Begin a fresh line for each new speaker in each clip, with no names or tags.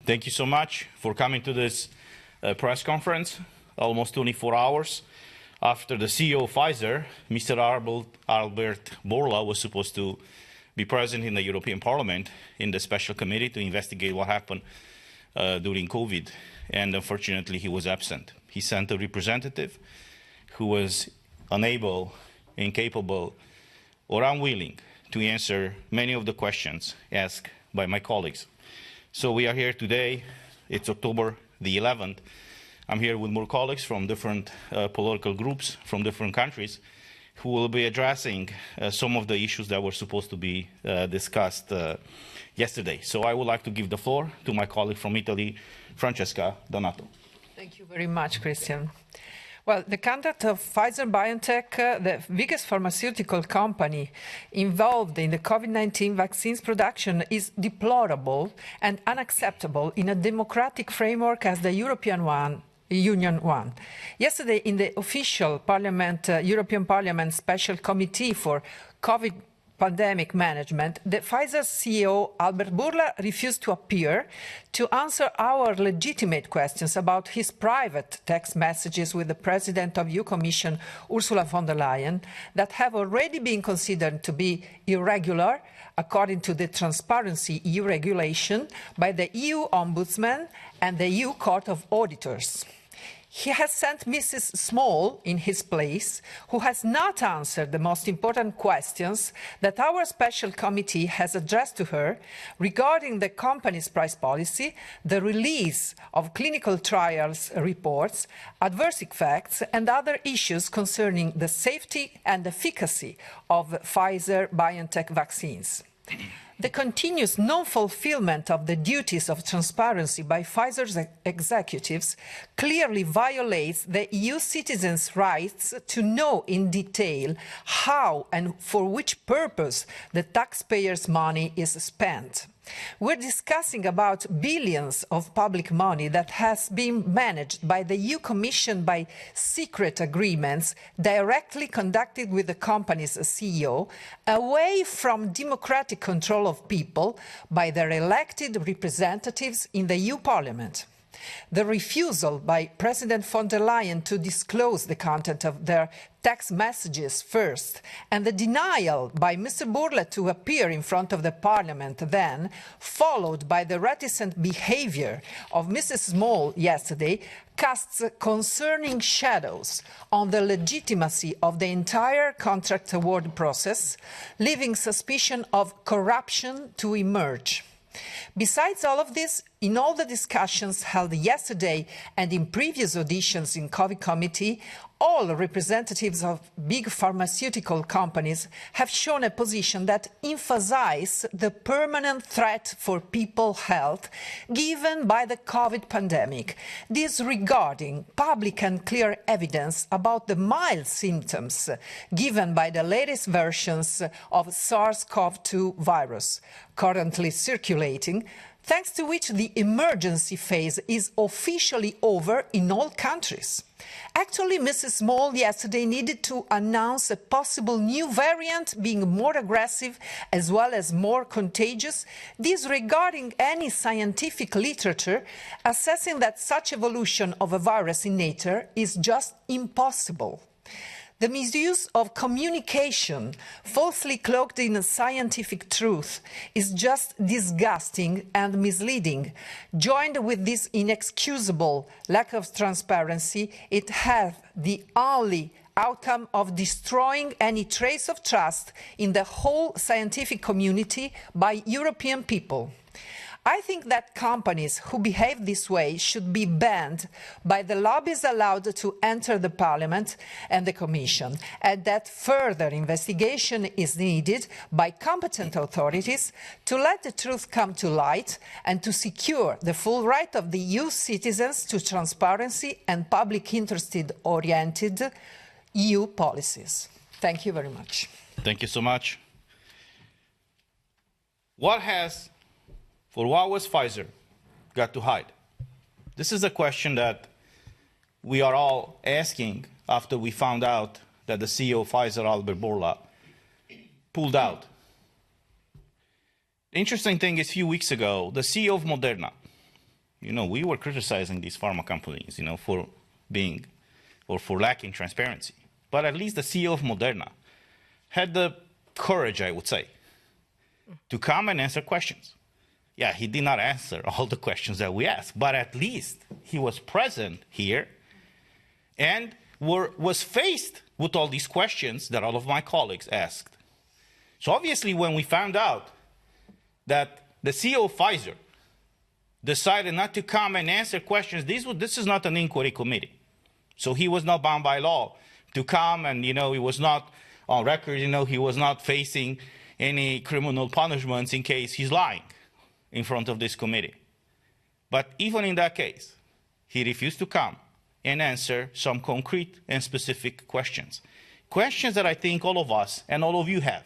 Thank you so much for coming to this press conference, almost 24 hours after the CEO of Pfizer, Mr. Albert Bourla, was supposed to be present in the European Parliament in the special committee to investigate what happened during COVID. And unfortunately, he was absent. He sent a representative who was unable, incapable, or unwilling to answer many of the questions asked by my colleagues. So we are here today. It's October the 11th. I'm here with more colleagues from different political groups from different countries who will be addressing some of the issues that were supposed to be discussed yesterday. So I would like to give the floor to my colleague from Italy, Francesca Donato.
Thank you very much, Christian. Well, the conduct of Pfizer-BioNTech, the biggest pharmaceutical company involved in the COVID-19 vaccines production, is deplorable and unacceptable in a democratic framework as the European Union one. Yesterday, in the official European Parliament Special Committee for COVID Pandemic Management, the Pfizer CEO Albert Bourla refused to appear to answer our legitimate questions about his private text messages with the President of EU Commission, Ursula von der Leyen, that have already been considered to be irregular, according to the Transparency EU regulation, by the EU Ombudsman and the EU Court of Auditors. He has sent Mrs. Small in his place, who has not answered the most important questions that our special committee has addressed to her regarding the company's price policy, the release of clinical trials reports, adverse effects, and other issues concerning the safety and efficacy of Pfizer-BioNTech vaccines. The continuous non-fulfillment of the duties of transparency by Pfizer's executives clearly violates the EU citizens' rights to know in detail how and for which purpose the taxpayers' money is spent. We're discussing about billions of public money that has been managed by the EU Commission by secret agreements directly conducted with the company's CEO, away from democratic control of people by their elected representatives in the EU Parliament. The refusal by President von der Leyen to disclose the content of their text messages first, and the denial by Mr. Bourla to appear in front of the Parliament then, followed by the reticent behavior of Mrs. Small yesterday, casts concerning shadows on the legitimacy of the entire contract award process, leaving suspicion of corruption to emerge. Besides all of this, in all the discussions held yesterday and in previous auditions in COVID committee, all representatives of big pharmaceutical companies have shown a position that emphasizes the permanent threat for people's health given by the COVID pandemic, disregarding public and clear evidence about the mild symptoms given by the latest versions of SARS-CoV-2 virus currently circulating, thanks to which the emergency phase is officially over in all countries. Actually, Mrs. Small yesterday needed to announce a possible new variant being more aggressive as well as more contagious, disregarding any scientific literature assessing that such evolution of a virus in nature is just impossible. The misuse of communication, falsely cloaked in scientific truth, is just disgusting and misleading. Joined with this inexcusable lack of transparency, it has the only outcome of destroying any trace of trust in the whole scientific community by European people. I think that companies who behave this way should be banned by the lobbies allowed to enter the Parliament and the Commission, and that further investigation is needed by competent authorities to let the truth come to light and to secure the full right of the EU citizens to transparency and public interest-oriented EU policies. Thank you very much.
Thank you so much. What has Pfizer got to hide? This is a question that we are all asking after we found out that the CEO of Pfizer, Albert Bourla, pulled out. The interesting thing is, a few weeks ago, the CEO of Moderna we were criticizing these pharma companies, for being or for lacking transparency. But at least the CEO of Moderna had the courage, I would say, to come and answer questions. Yeah, he did not answer all the questions that we asked, but at least he was present here and was faced with all these questions that all of my colleagues asked. So obviously, when we found out that the CEO of Pfizer decided not to come and answer questions, this is not an inquiry committee. So he was not bound by law to come, and, he was not on record, he was not facing any criminal punishments in case he's lying in front of this committee. But even in that case, he refused to come and answer some concrete and specific questions. Questions that I think all of us and all of you have.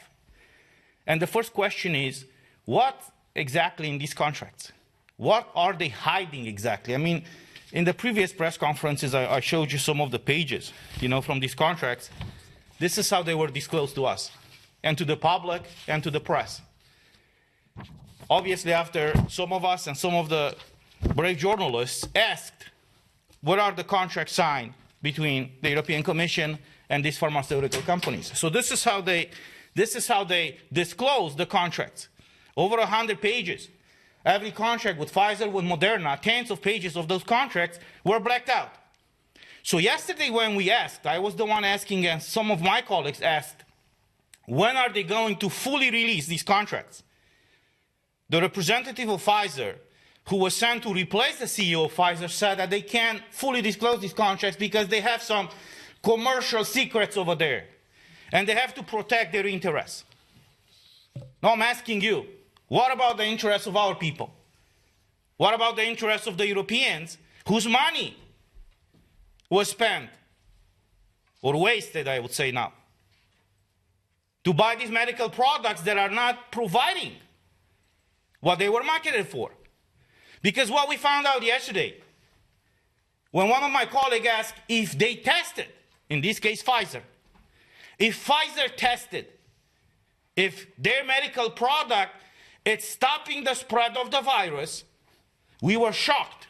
And the first question is, what exactly in these contracts? What are they hiding exactly? I mean, in the previous press conferences, I showed you some of the pages, from these contracts. This is how they were disclosed to us, and to the public, and to the press. Obviously, after some of us and some of the brave journalists asked, what are the contracts signed between the European Commission and these pharmaceutical companies? So this is how they disclose the contracts. Over 100 pages. Every contract with Pfizer, with Moderna, tens of pages of those contracts were blacked out. So yesterday when we asked, I was the one asking, and some of my colleagues asked, when are they going to fully release these contracts? The representative of Pfizer, who was sent to replace the CEO of Pfizer, said that they can't fully disclose these contracts because they have some commercial secrets over there, and they have to protect their interests. Now I'm asking you, what about the interests of our people? What about the interests of the Europeans whose money was spent, or wasted, I would say now, to buy these medical products that are not providing what they were marketed for? Because what we found out yesterday, when one of my colleagues asked if they tested, in this case Pfizer, if Pfizer tested, if their medical product is stopping the spread of the virus, we were shocked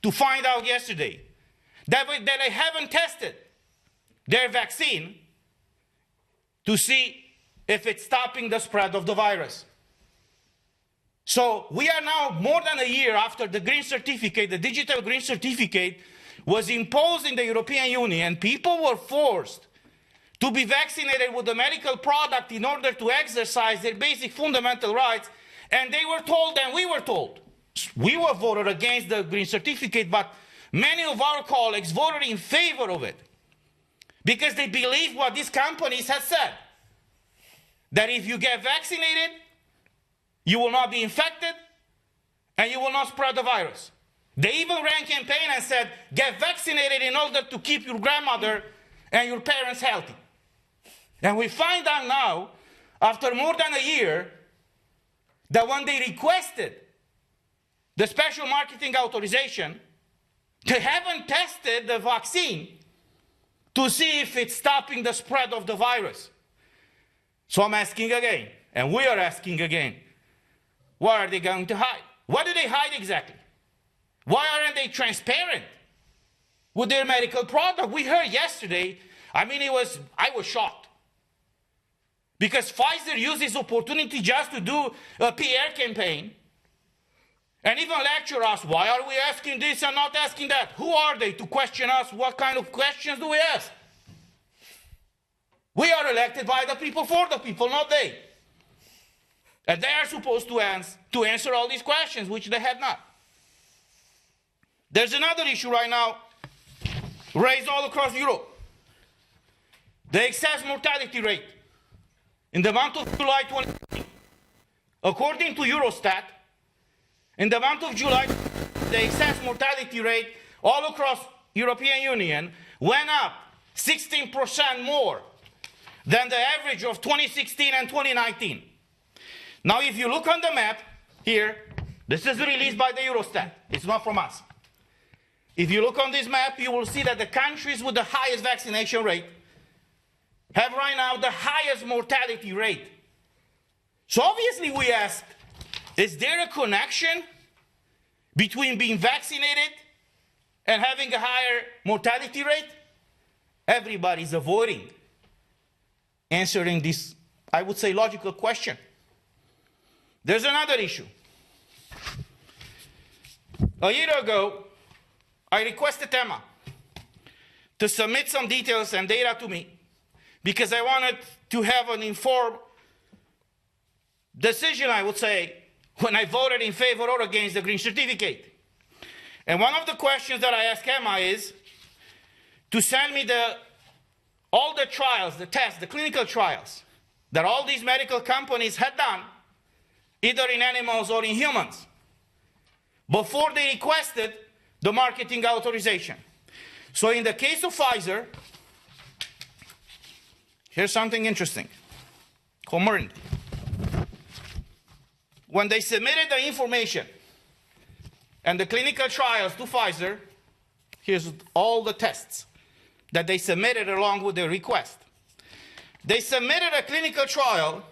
to find out yesterday that they haven't tested their vaccine to see if it's stopping the spread of the virus. So we are now more than a year after the green certificate, the digital green certificate was imposed in the European Union. People were forced to be vaccinated with the medical product in order to exercise their basic fundamental rights, and they were told, and we were told, we were voted against the green certificate, but many of our colleagues voted in favor of it because they believe what these companies have said, that if you get vaccinated, you will not be infected, and you will not spread the virus. They even ran a campaign and said, get vaccinated in order to keep your grandmother and your parents healthy. And we find out now, after more than a year, that when they requested the special marketing authorization, they haven't tested the vaccine to see if it's stopping the spread of the virus. So I'm asking again, and we are asking again, what are they going to hide? What do they hide exactly? Why aren't they transparent with their medical product? We heard yesterday, I was shocked. Because Pfizer used this opportunity just to do a PR campaign and even lecture us, why are we asking this and not asking that? Who are they to question us? What kind of questions do we ask? We are elected by the people for the people, not they. And they are supposed to answer all these questions, which they have not. There's another issue right now raised all across Europe. The excess mortality rate. In the month of July 2020, according to Eurostat, in the month of July, the excess mortality rate all across European Union went up 16% more than the average of 2016 and 2019. Now, if you look on the map here, this is released by the Eurostat. It's not from us. If you look on this map, you will see that the countries with the highest vaccination rate have right now the highest mortality rate. So obviously we asked, is there a connection between being vaccinated and having a higher mortality rate? Everybody's avoiding answering this, I would say, logical question. There's another issue. A year ago, I requested Emma to submit some details and data to me because I wanted to have an informed decision, I would say, when I voted in favor or against the green certificate. And one of the questions that I asked Emma is to send me all the trials, the tests, the clinical trials that all these medical companies had done, either in animals or in humans, before they requested the marketing authorization. So in the case of Pfizer, here's something interesting. Commodity. When they submitted the information and the clinical trials to Pfizer, here's all the tests that they submitted along with their request. They submitted a clinical trial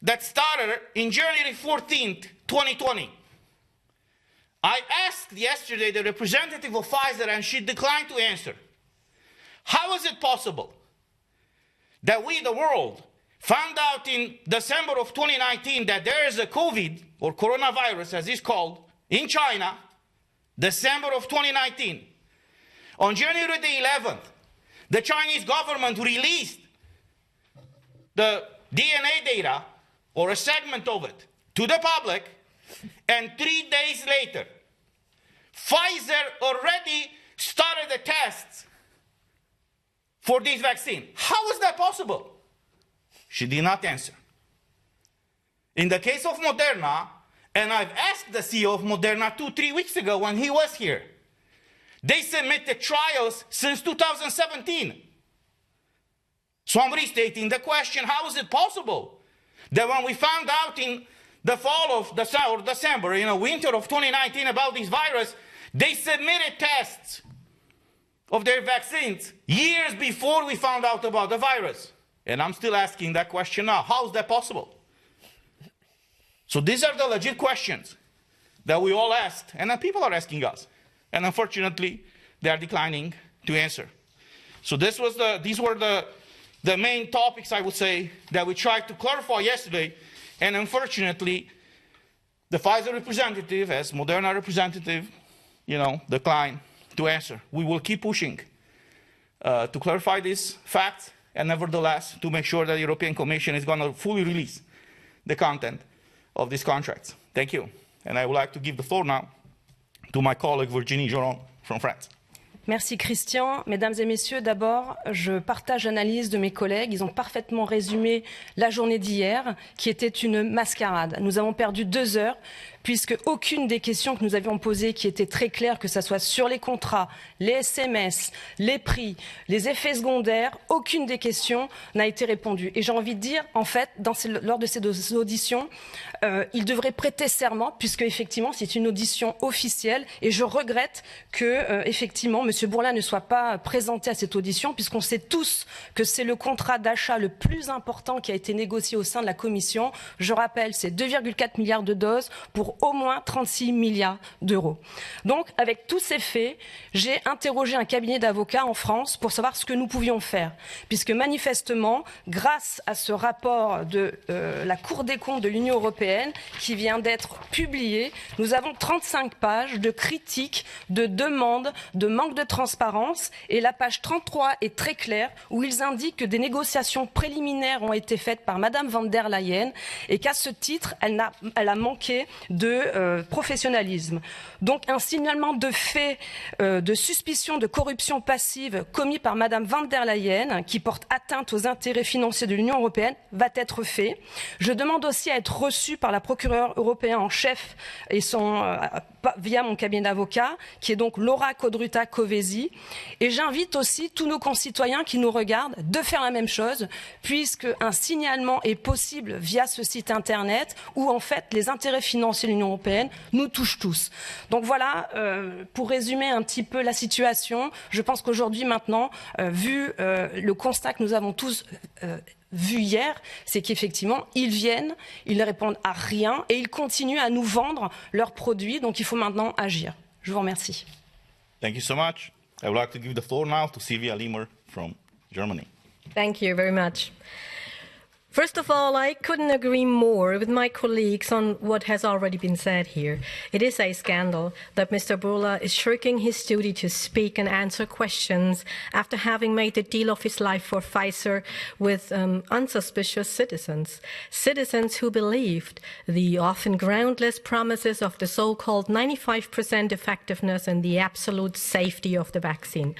that started in January 14th, 2020. I asked yesterday the representative of Pfizer and she declined to answer. How is it possible that we, the world, found out in December of 2019 that there is a COVID, or coronavirus as it's called, in China, December of 2019. On January the 11th, the Chinese government released the DNA data, or a segment of it, to the public, and 3 days later, Pfizer already started the tests for this vaccine. How is that possible? She did not answer. In the case of Moderna, and I've asked the CEO of Moderna 2-3 weeks ago when he was here, they submitted trials since 2017. So I'm restating the question, how is it possible that when we found out in the fall of December, winter of 2019 about this virus, they submitted tests of their vaccines years before we found out about the virus? And I'm still asking that question now. How is that possible? So these are the legit questions that we all asked, and that people are asking us. And unfortunately, they are declining to answer. So these were the main topics, I would say, that we tried to clarify yesterday. And unfortunately, the Pfizer representative, as Moderna representative, declined to answer. We will keep pushing to clarify these facts, and nevertheless, to make sure that the European Commission is going to fully release the content of these contracts. Thank you. And I would like to give the floor now to my colleague Virginie Joron from France.
Merci Christian. Mesdames et messieurs, d'abord, je partage l'analyse de mes collègues. Ils ont parfaitement résumé la journée d'hier, qui était une mascarade. Nous avons perdu 2 heures, puisque aucune des questions que nous avions posées, qui étaient très claires, que ce soit sur les contrats, les SMS, les prix, les effets secondaires, aucune des questions n'a été répondue. Et j'ai envie de dire, en fait, lors de ces auditions, il devrait prêter serment, puisque effectivement, c'est une audition officielle. Et je regrette que, effectivement, M. Bourla ne soit pas présenté à cette audition, puisqu'on sait tous que c'est le contrat d'achat le plus important qui a été négocié au sein de la Commission. Je rappelle, c'est 2,4 milliards de doses pour au moins 36 milliards d'euros. Donc, avec tous ces faits, j'ai interrogé un cabinet d'avocats en France pour savoir ce que nous pouvions faire. Puisque manifestement, grâce à ce rapport de la Cour des comptes de l'Union européenne qui vient d'être publié, nous avons 35 pages de critiques, de demandes, de manque de transparence. Et la page 33 est très claire, où ils indiquent que des négociations préliminaires ont été faites par Madame van der Leyen et qu'à ce titre, elle a manqué de professionnalisme. Donc un signalement de fait de suspicion de corruption passive commis par Madame van der Leyen, qui porte atteinte aux intérêts financiers de l'Union européenne, va être fait. Je demande aussi à être reçue par la procureure européenne en chef et via mon cabinet d'avocats, qui est donc Laura Codruta-Covesi. Et j'invite aussi tous nos concitoyens qui nous regardent de faire la même chose, puisque un signalement est possible via ce site internet où en fait les intérêts financiers de l'Union européenne nous touchent tous. Donc voilà, pour résumer un petit peu la situation, je pense qu'aujourd'hui maintenant, vu le constat que nous avons tous vu hier, c'est qu'effectivement, ils viennent, ils ne répondent à rien et ils continuent à nous vendre leurs produits. Donc, il faut maintenant agir. Je vous remercie.
Thank you so much. I would like to give the floor now to Silvia Liemer from Germany.
Thank you very much. First of all, I couldn't agree more with my colleagues on what has already been said here. It is a scandal that Mr. Bourla is shirking his duty to speak and answer questions after having made the deal of his life for Pfizer with unsuspicious citizens. Citizens who believed the often groundless promises of the so-called 95% effectiveness and the absolute safety of the vaccine.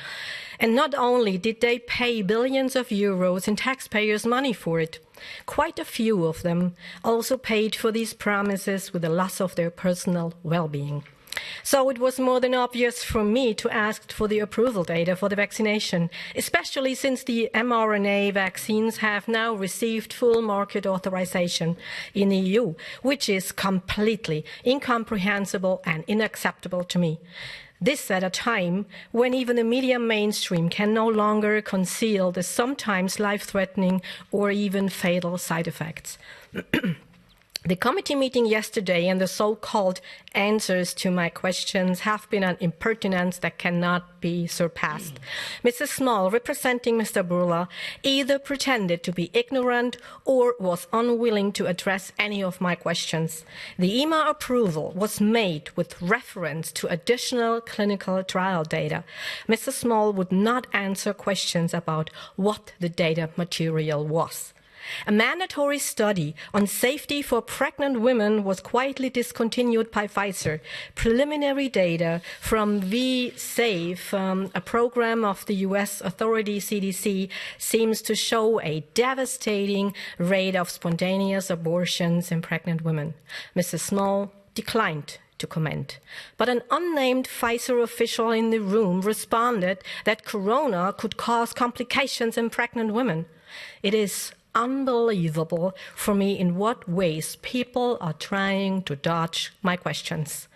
And not only did they pay billions of euros in taxpayers' money for it, quite a few of them also paid for these promises with the loss of their personal well-being. So it was more than obvious for me to ask for the approval data for the vaccination, especially since the mRNA vaccines have now received full market authorization in the EU, which is completely incomprehensible and unacceptable to me. This at a time when even the media mainstream can no longer conceal the sometimes life-threatening or even fatal side effects. The committee meeting yesterday and the so-called answers to my questions have been an impertinence that cannot be surpassed. Mrs. Small, representing Mr. Bourla, either pretended to be ignorant or was unwilling to address any of my questions. The EMA approval was made with reference to additional clinical trial data. Mrs. Small would not answer questions about what the data material was. A mandatory study on safety for pregnant women was quietly discontinued by Pfizer. Preliminary data from V-Safe, a program of the US authority CDC, seems to show a devastating rate of spontaneous abortions in pregnant women. Mrs. Small declined to comment. But an unnamed Pfizer official in the room responded that corona could cause complications in pregnant women. It is unbelievable for me in what ways people are trying to dodge my questions.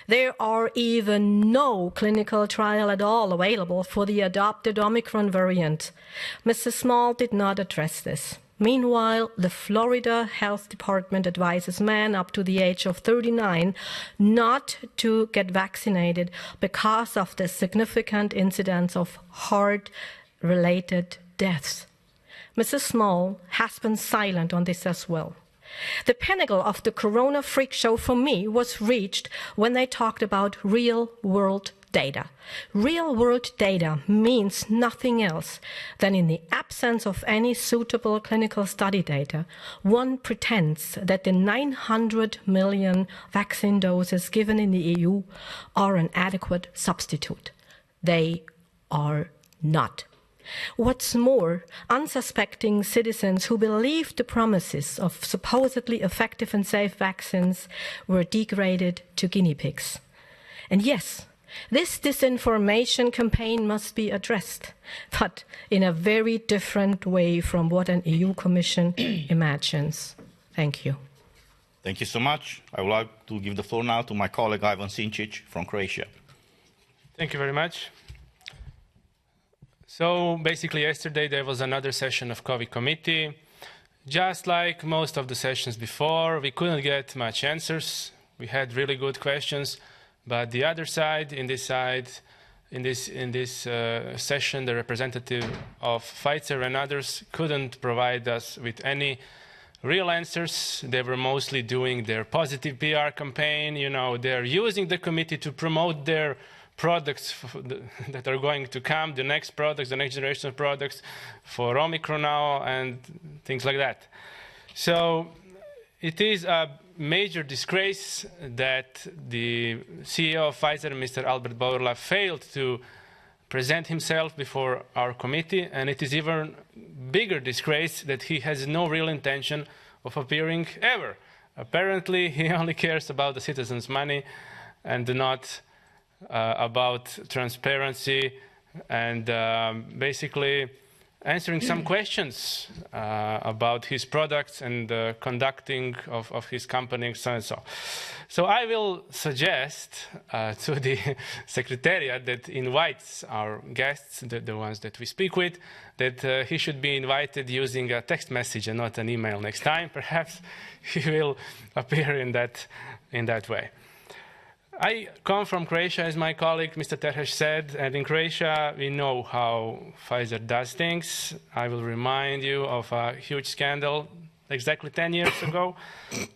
There are even no clinical trial at all available for the adopted Omicron variant. Mrs. Small did not address this. Meanwhile, the Florida Health Department advises men up to the age of 39 not to get vaccinated because of the significant incidence of heart-related deaths. Mrs. Small has been silent on this as well. The pinnacle of the corona freak show for me was reached when they talked about real-world data. Real-world data means nothing else than in the absence of any suitable clinical study data, one pretends that the 900 million vaccine doses given in the EU are an adequate substitute. They are not. What's more, unsuspecting citizens who believed the promises of supposedly effective and safe vaccines were degraded to guinea pigs. And yes, this disinformation campaign must be addressed, but in a very different way from what an EU Commission imagines. Thank you.
Thank you so much. I would like to give the floor now to my colleague Ivan Sinčić from Croatia.
Thank you very much. So basically yesterday there was another session of COVID committee. Just like most of the sessions before, we couldn't get much answers. We had really good questions, but the other side, in this session, the representative of Pfizer and others couldn't provide us with any real answers. They were mostly doing their positive PR campaign. You know, they're using the committee to promote their products that are going to come, the next products, the next generation of products for Omicron now and things like that. So it is a major disgrace that the CEO of Pfizer, Mr. Albert Bourla, failed to present himself before our committee, and it is even bigger disgrace that he has no real intention of appearing ever. Apparently, he only cares about the citizens' money and not about transparency, and basically answering some questions about his products and the conducting of his company, so and so. So I will suggest to the Secretariat that invites our guests, the ones that we speak with, that he should be invited using a text message and not an email next time. Perhaps he will appear in that way. I come from Croatia, as my colleague Mr. Terhes said, and in Croatia we know how Pfizer does things. I will remind you of a huge scandal exactly 10 years ago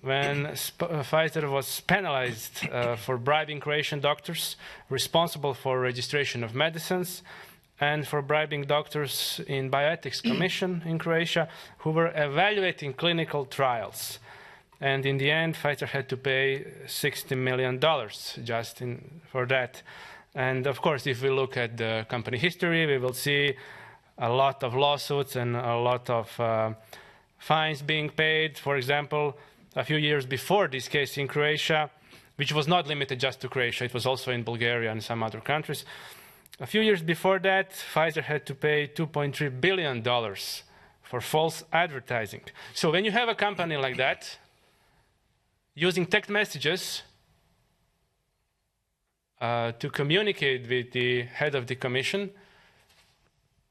when Pfizer was penalized for bribing Croatian doctors responsible for registration of medicines and for bribing doctors in Bioethics Commission in Croatia who were evaluating clinical trials. And in the end, Pfizer had to pay $60 million just for that. And of course, if we look at the company history, we will see a lot of lawsuits and a lot of fines being paid. For example, a few years before this case in Croatia, which was not limited just to Croatia, it was also in Bulgaria and some other countries. A few years before that, Pfizer had to pay $2.3 billion for false advertising. So when you have a company like that, using text messages to communicate with the head of the commission,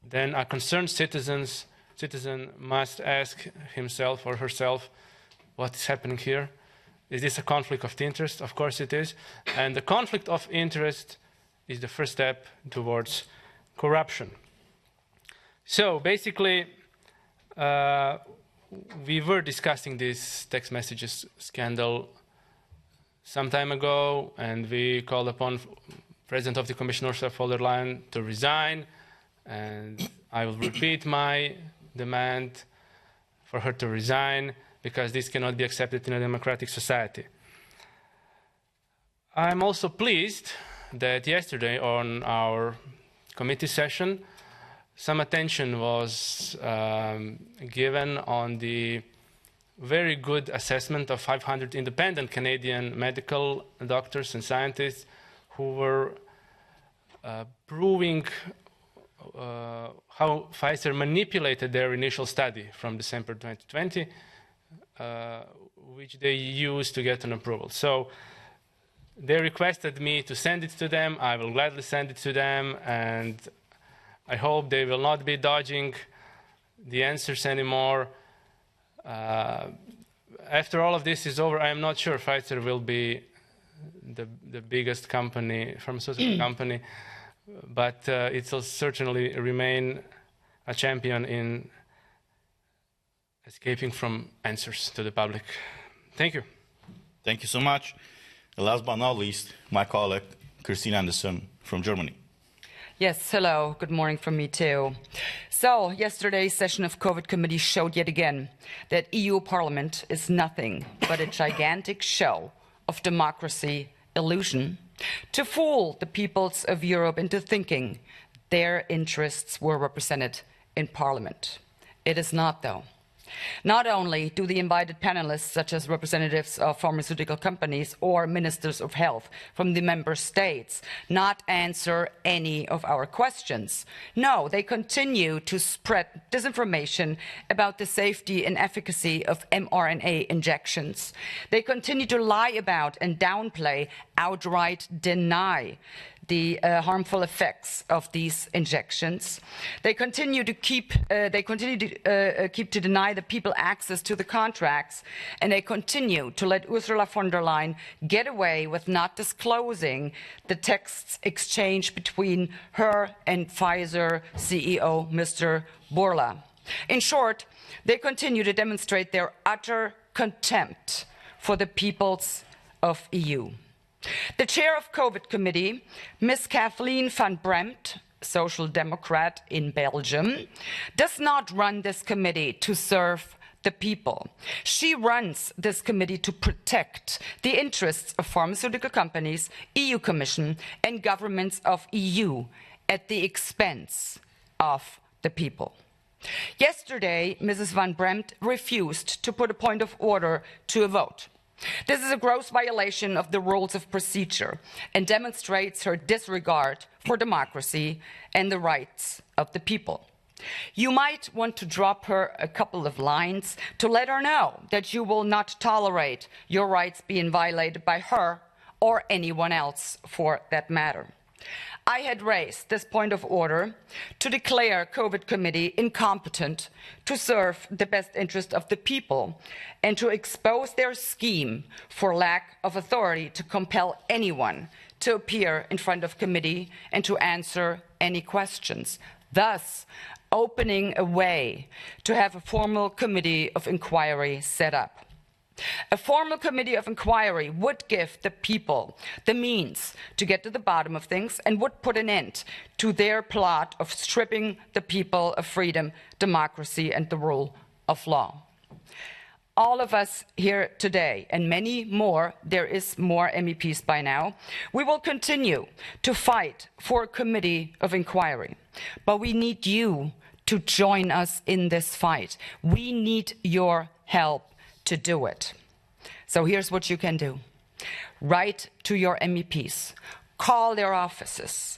then a concerned citizen must ask himself or herself, what is happening here? Is this a conflict of interest? Of course it is. And the conflict of interest is the first step towards corruption. So basically, we were discussing this text messages scandal some time ago, and we called upon President of the Commission, Ursula von der Leyen, to resign. And I will repeat my demand for her to resign, because this cannot be accepted in a democratic society. I'm also pleased that yesterday on our committee session, some attention was given on the very good assessment of 500 independent Canadian medical doctors and scientists who were proving how Pfizer manipulated their initial study from December 2020, which they used to get an approval. So they requested me to send it to them. I will gladly send it to them, and I hope they will not be dodging the answers anymore. After all of this is over, I am not sure Pfizer will be the biggest company, pharmaceutical company, but it will certainly remain a champion in escaping from answers to the public. Thank you.
Thank you so much. And last but not least, my colleague, Christine Anderson from Germany.
Yes, hello. Good morning from me too. So, yesterday's session of COVID committee showed yet again that EU Parliament is nothing but a gigantic show of democracy illusion to fool the peoples of Europe into thinking their interests were represented in Parliament. It is not, though. Not only do the invited panelists, such as representatives of pharmaceutical companies or ministers of health from the member states, not answer any of our questions. No, they continue to spread disinformation about the safety and efficacy of mRNA injections. They continue to lie about and downplay, outright deny the harmful effects of these injections. They continue to deny the people access to the contracts, and they continue to let Ursula von der Leyen get away with not disclosing the texts exchanged between her and Pfizer CEO Mr. Bourla. In short, they continue to demonstrate their utter contempt for the peoples of EU. The chair of COVID committee, Ms. Kathleen van Bremt, Social Democrat in Belgium, does not run this committee to serve the people. She runs this committee to protect the interests of pharmaceutical companies, EU Commission, and governments of EU at the expense of the people. Yesterday, Mrs. van Bremt refused to put a point of order to a vote. This is a gross violation of the rules of procedure and demonstrates her disregard for democracy and the rights of the people. You might want to drop her a couple of lines to let her know that you will not tolerate your rights being violated by her or anyone else for that matter. I had raised this point of order to declare COVID committee incompetent to serve the best interest of the people and to expose their scheme for lack of authority to compel anyone to appear in front of committee and to answer any questions, thus opening a way to have a formal committee of inquiry set up. A formal committee of inquiry would give the people the means to get to the bottom of things and would put an end to their plot of stripping the people of freedom, democracy, and the rule of law. All of us here today, and many more, there is more MEPs by now, we will continue to fight for a committee of inquiry. But we need you to join us in this fight. We need your help to do it. So here's what you can do. Write to your MEPs, call their offices,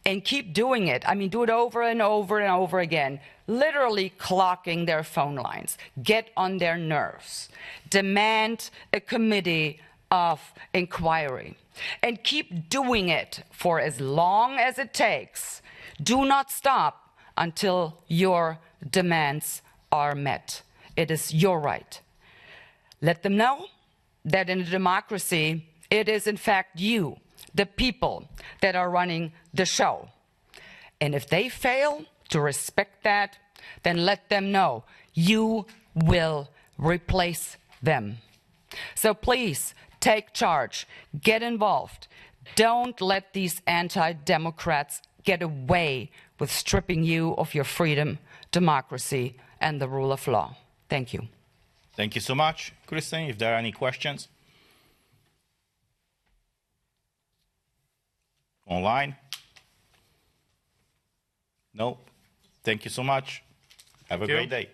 and keep doing it. I mean, do it over and over and over again, literally clocking their phone lines. Get on their nerves. Demand a committee of inquiry. And keep doing it for as long as it takes. Do not stop until your demands are met. It is your right. Let them know that in a democracy, it is in fact you, the people, that are running the show. And if they fail to respect that, then let them know you will replace them. So please take charge, get involved. Don't let these anti-democrats get away with stripping you of your freedom, democracy, and the rule of law. Thank you.
Thank you so much, Kristen. If there are any questions online? No? Thank you so much. Have a great day.